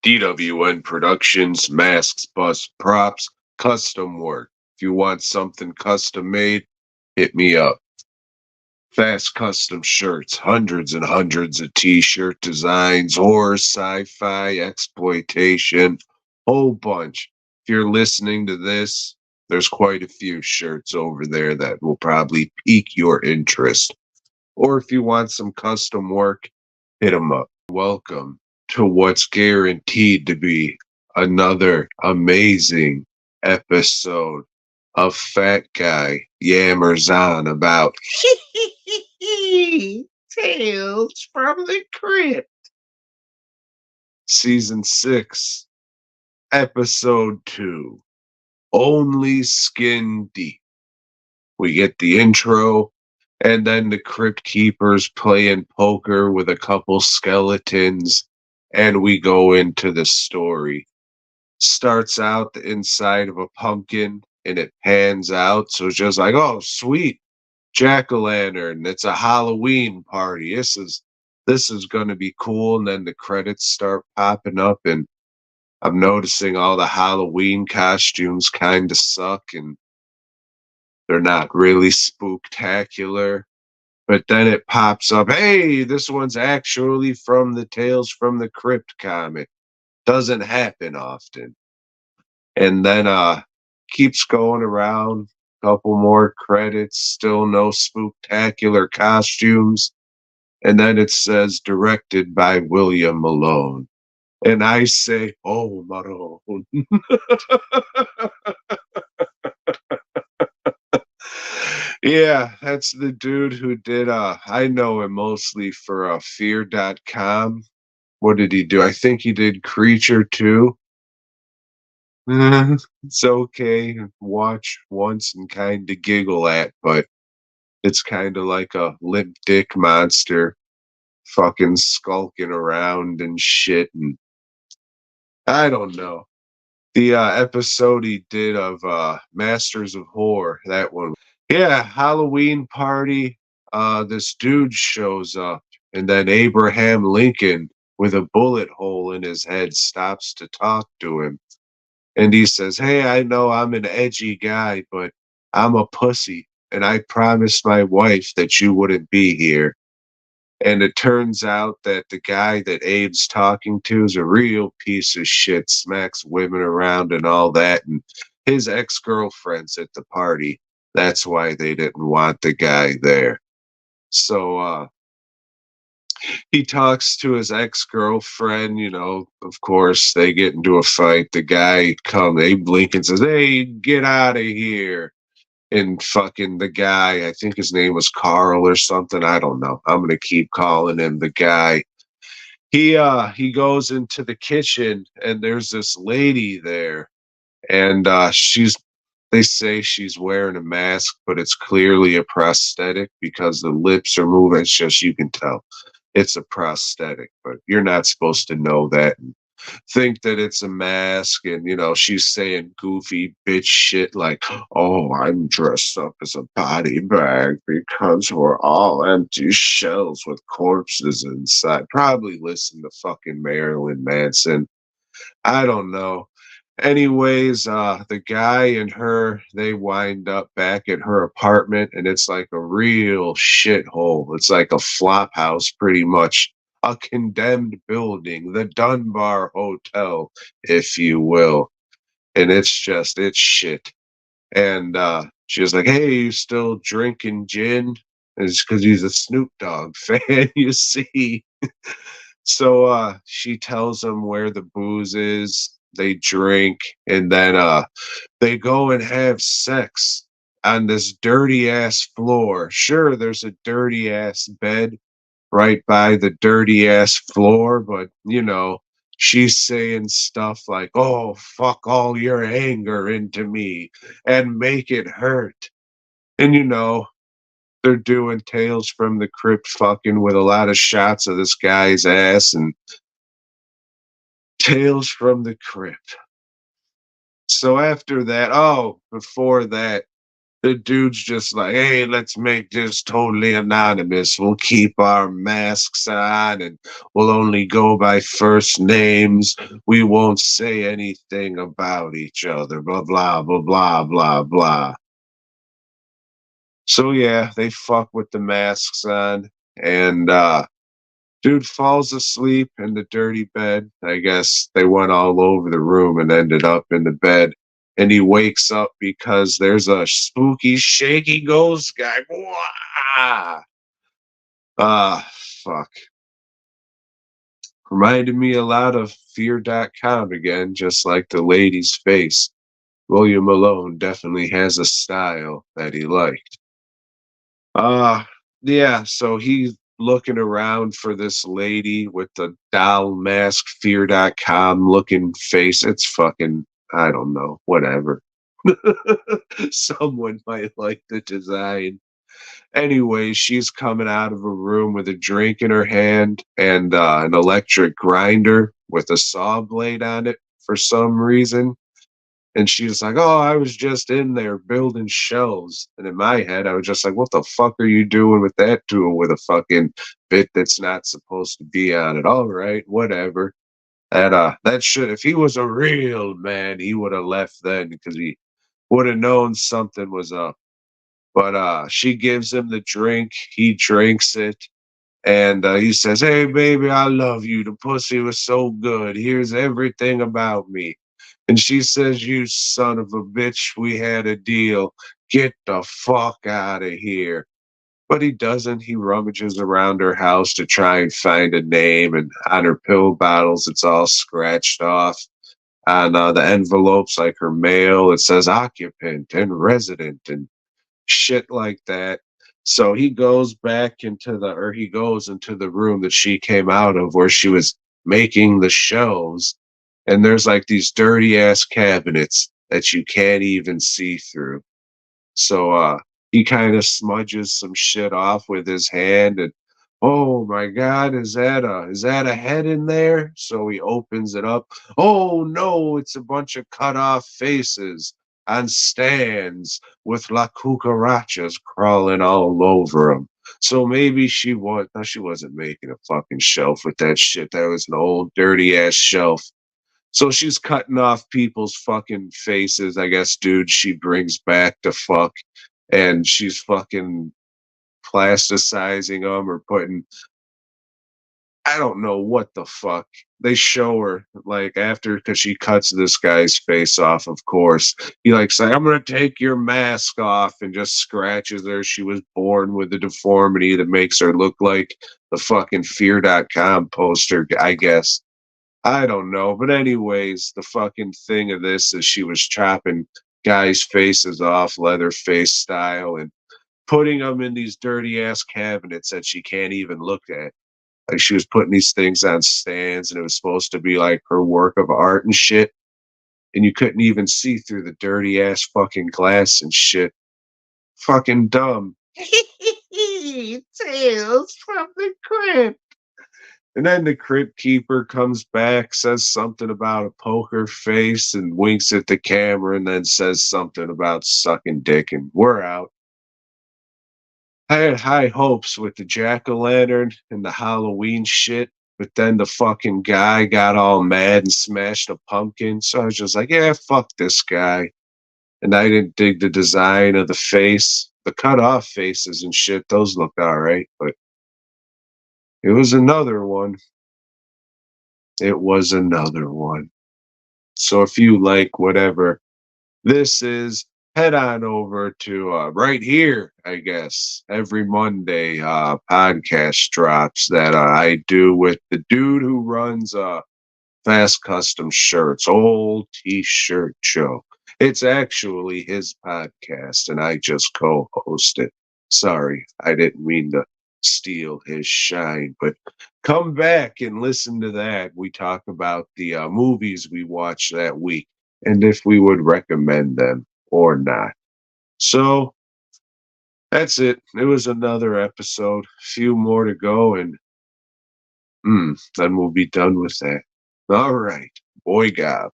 DWN Productions, masks, bus, props, custom work. If you want something custom made, hit me up. Fast custom shirts, hundreds and hundreds of t-shirt designs, horror, sci-fi, exploitation, whole bunch. If you're listening to this, there's quite a few shirts over there that will probably pique your interest. Or if you want some custom work, hit them up. Welcome to what's guaranteed to be another amazing episode of Fat Guy Yammers On about Tales from the Crypt. Season 6, Episode 2, Only Skin Deep. We get the intro, and then the Crypt Keepers playing poker with a couple skeletons, and we go into the story. Starts out the inside of a pumpkin, and it pans out, so it's just like, oh, sweet, jack-o'-lantern, it's a Halloween party. This is gonna be cool, and then the credits start popping up, and I'm noticing all the Halloween costumes kind of suck, and they're not really spooktacular. But then it pops up, hey, this one's actually from the Tales from the Crypt comic. Doesn't happen often. And then keeps going around, couple more credits, still no spooktacular costumes. And then it says directed by William Malone. And I say, oh, Malone. Yeah, that's the dude who did I know him mostly for fear.com. What did he do? I think he did Creature too. It's okay. Watch once and kind of giggle at, but it's kind of like a limp dick monster fucking skulking around and shit. And I don't know. The episode he did of Masters of Horror, that one. Yeah, Halloween party. This dude shows up, and then Abraham Lincoln with a bullet hole in his head stops to talk to him. And he says, hey, I know I'm an edgy guy, but I'm a pussy, and I promised my wife that you wouldn't be here. And it turns out that the guy that Abe's talking to is a real piece of shit, smacks women around and all that. And his ex-girlfriend's at the party. That's why they didn't want the guy there. So he talks to his ex-girlfriend, of course, they get into a fight. The guy Abe Lincoln says, hey, get out of here. And fucking the guy, I think his name was Carl or something. I don't know. I'm gonna keep calling him the guy. He goes into the kitchen and there's this lady there, and they say she's wearing a mask, but it's clearly a prosthetic because the lips are moving. It's just, you can tell it's a prosthetic, but you're not supposed to know that and think that it's a mask. And she's saying goofy bitch shit like, oh, I'm dressed up as a body bag because we're all empty shells with corpses inside. Probably listen to fucking Marilyn Manson. I don't know. Anyways, the guy and her, they wind up back at her apartment, and it's like a real shithole. It's like a flop house, pretty much. A condemned building, the Dunbar Hotel, if you will. And it's shit. And she was like, hey, you still drinking gin? And it's because he's a Snoop Dogg fan, you see. So she tells him where the booze is. They drink, and then they go and have sex on this dirty ass floor. Sure, there's a dirty ass bed right by the dirty ass floor, but she's saying stuff like, oh, fuck all your anger into me and make it hurt. And they're doing Tales from the Crypt fucking with a lot of shots of this guy's ass and Tales from the Crypt. So after that, before that, The dude's just like, hey, let's make this totally anonymous. We'll keep our masks on and we'll only go by first names. We won't say anything about each other. Blah, blah, blah, blah, blah, blah. So, yeah, they fuck with the masks on. And dude falls asleep in the dirty bed. I guess they went all over the room and ended up in the bed. And he wakes up because there's a spooky, shaky ghost guy. Wah! Ah, fuck. Reminded me a lot of Fear.com again, just like the lady's face. William Malone definitely has a style that he liked. Uh, yeah, so he's looking around for this lady with the doll mask, Fear.com looking face. It's fucking, I don't know, whatever. Someone might like the design. Anyway, she's coming out of a room with a drink in her hand and an electric grinder with a saw blade on it for some reason. And she's like, "Oh, I was just in there building shelves." And in my head, I was just like, "What the fuck are you doing with that tool with a fucking bit that's not supposed to be on it?" All right, whatever. That should if he was a real man, he would have left then because he would have known something was up. But she gives him the drink, he drinks it, and he says, "Hey, baby, I love you. The pussy was so good. Here's everything about me." And she says, "You son of a bitch, we had a deal. Get the fuck out of here." But he doesn't. He rummages around her house to try and find a name. And on her pill bottles, it's all scratched off. On the envelopes, like her mail, it says occupant and resident and shit like that. So he goes into the room that she came out of where she was making the shelves. And there's like these dirty ass cabinets that you can't even see through. So he kind of smudges some shit off with his hand and oh my god, is that a head in there? So he opens it up. Oh no, it's a bunch of cut off faces on stands with la cucarachas crawling all over them. So maybe she wasn't making a fucking shelf with that shit. That was an old dirty ass shelf. So she's cutting off people's fucking faces, I guess, dude, she brings back to fuck. And she's fucking plasticizing them or putting, I don't know what the fuck. They show her, like, after, because she cuts this guy's face off, of course. He, like, say, "I'm going to take your mask off," and just scratches her. She was born with a deformity that makes her look like the fucking Fear.com poster, I guess. I don't know. But anyways, the fucking thing of this is she was chopping guys' faces off, Leatherface style, and putting them in these dirty ass cabinets that she can't even look at. Like she was putting these things on stands, and it was supposed to be like her work of art and shit. And you couldn't even see through the dirty ass fucking glass and shit. Fucking dumb. Tales from the crypt. And then the crypt keeper comes back, says something about a poker face, and winks at the camera, and then says something about sucking dick, and we're out. I had high hopes with the jack o' lantern and the Halloween shit, but then the fucking guy got all mad and smashed a pumpkin. So I was just like, yeah, fuck this guy. And I didn't dig the design of the face. The cut off faces and shit, those looked all right, but it was another one. It was another one. So if you like whatever this is, head on over to right here, I guess. Every Monday, podcast drops that I do with the dude who runs Fast Custom Shirts, old T-shirt show. It's actually his podcast, and I just co-host it. Sorry, I didn't mean to steal his shine, but come back and listen to that. We talk about the movies we watched that week and if we would recommend them or not. So that's it. It was another episode. Few more to go, and then we'll be done with that. All right, boy, gob.